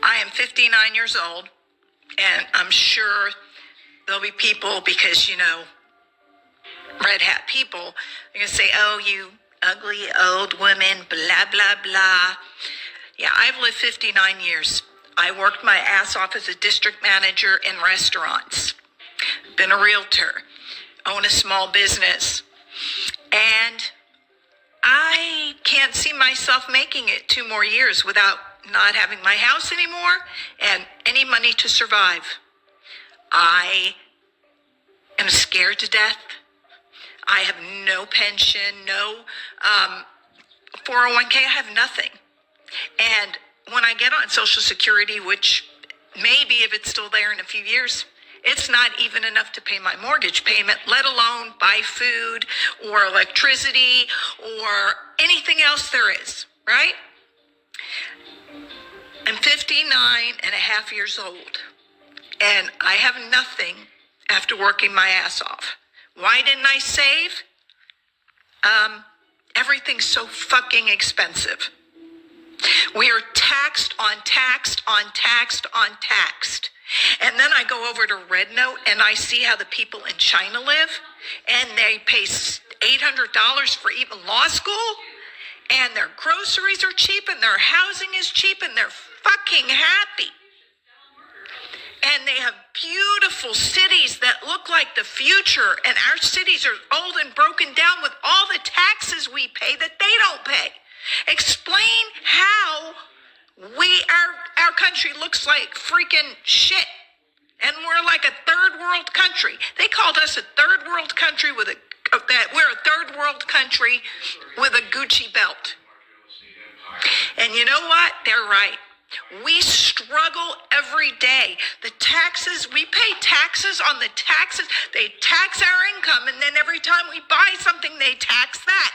I am 59 years old, and I'm sure there'll be people, because, red hat people, they're going to say, oh, you ugly old woman, blah, blah, blah. Yeah, I've lived 59 years. I worked my ass off as a district manager in restaurants, been a realtor, own a small business, and I can't see myself making it 2 more years without not having my house anymore and any money to survive. I am scared to death. I have no pension, no 401k, I have nothing. And when I get on Social Security, which maybe if it's still there in a few years, it's not even enough to pay my mortgage payment, let alone buy food or electricity or anything else there is, right? I'm 59 and a half years old, and I have nothing after working my ass off. Why didn't I save? Everything's so fucking expensive. We are taxed on taxed on taxed on taxed. And then I go over to Red Note and I see how the people in China live, and they pay $800 for even law school, and their groceries are cheap and their housing is cheap and they're fucking happy. And they have beautiful cities that look like the future, and our cities are old and broken down with all the taxes we pay that they don't pay. Explain how our country looks like freaking shit, and we're like a third world country. They called us a third world country we're a third world country with a Gucci belt. And you know what? They're right. We struggle every day. The taxes, we pay taxes on the taxes. They tax our income, and then every time we buy something, they tax that.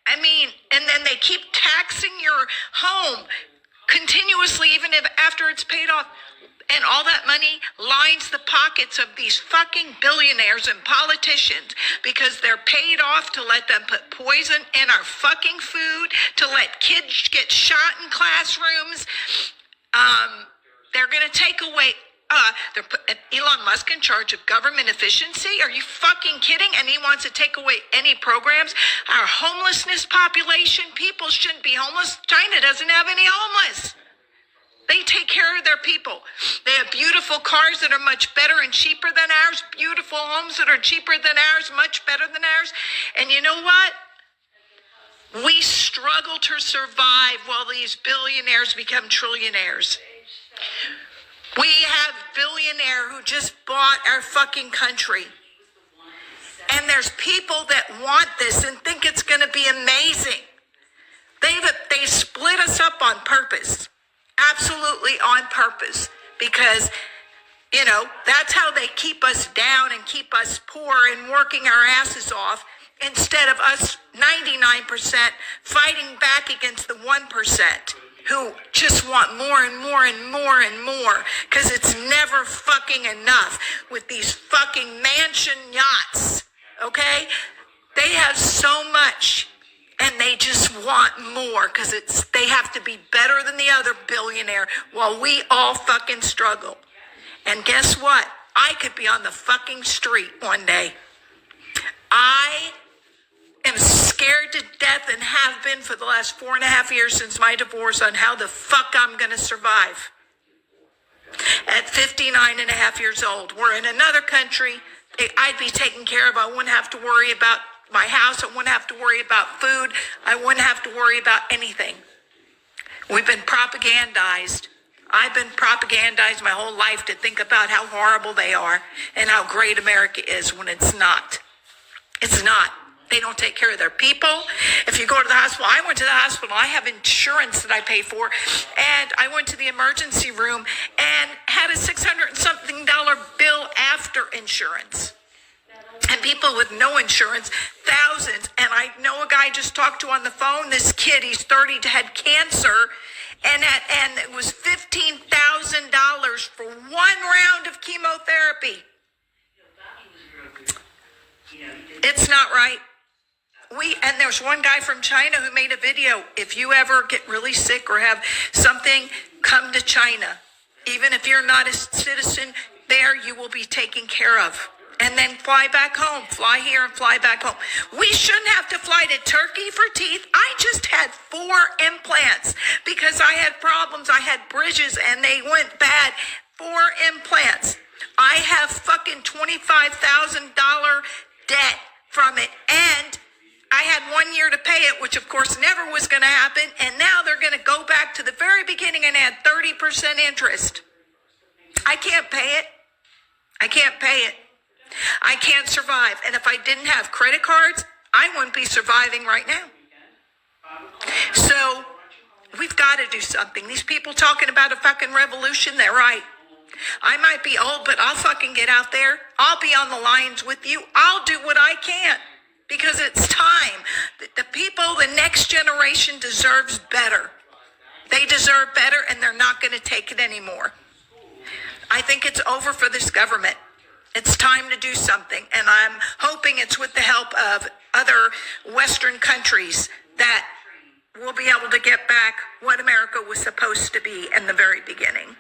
And then they keep taxing your home continuously, even if after it's paid off. And all that money lines the pockets of these fucking billionaires and politicians, because they're paid off to let them put poison in our fucking food, to let kids get shot in classrooms. They're going to take away, they're putting Elon Musk in charge of government efficiency. Are you fucking kidding? And he wants to take away any programs. Our homelessness population, people shouldn't be homeless. China doesn't have any homeless. They take care of their people. They have beautiful cars that are much better and cheaper than ours. Beautiful homes that are cheaper than ours, much better than ours. And you know what? We struggle to survive while these billionaires become trillionaires. We have a billionaire who just bought our fucking country. And there's people that want this and think it's going to be amazing. They split us up on purpose. Absolutely on purpose, because, that's how they keep us down and keep us poor and working our asses off, instead of us 99% fighting back against the 1% who just want more and more and more and more, because it's never fucking enough with these fucking mansion yachts, okay? They have so much. And they just want more, because they have to be better than the other billionaire while we all fucking struggle. And guess what? I could be on the fucking street one day. I am scared to death, and have been for the last 4.5 years since my divorce, on how the fuck I'm going to survive. At 59 and a half years old, we're in another country. I'd be taken care of. I wouldn't have to worry about my house. I wouldn't have to worry about food. I wouldn't have to worry about anything. We've been propagandized. I've been propagandized my whole life to think about how horrible they are and how great America is, when it's not. It's not. They don't take care of their people. If you go to the hospital, I went to the hospital. I have insurance that I pay for. And I went to the emergency room and had a $600 and something bill after insurance. And people with no insurance, thousands. And I know a guy I just talked to on the phone. This kid, he's 30, had cancer, and it was $15,000 for one round of chemotherapy. It's not right. And there's one guy from China who made a video. If you ever get really sick or have something, come to China. Even if you're not a citizen there, you will be taken care of. And then fly back home. Fly here and fly back home. We shouldn't have to fly to Turkey for teeth. I just had 4 implants because I had problems. I had bridges and they went bad. 4 implants. I have fucking $25,000 debt from it. And I had 1 year to pay it, which of course never was going to happen. And now they're going to go back to the very beginning and add 30% interest. I can't pay it. I can't pay it. I can't survive. And if I didn't have credit cards, I wouldn't be surviving right now. So we've got to do something. These people talking about a fucking revolution, they're right. I might be old, but I'll fucking get out there. I'll be on the lines with you. I'll do what I can because it's time. The people, the next generation deserves better. They deserve better and they're not going to take it anymore. I think it's over for this government. It's time to do something, and I'm hoping it's with the help of other Western countries that we'll be able to get back what America was supposed to be in the very beginning.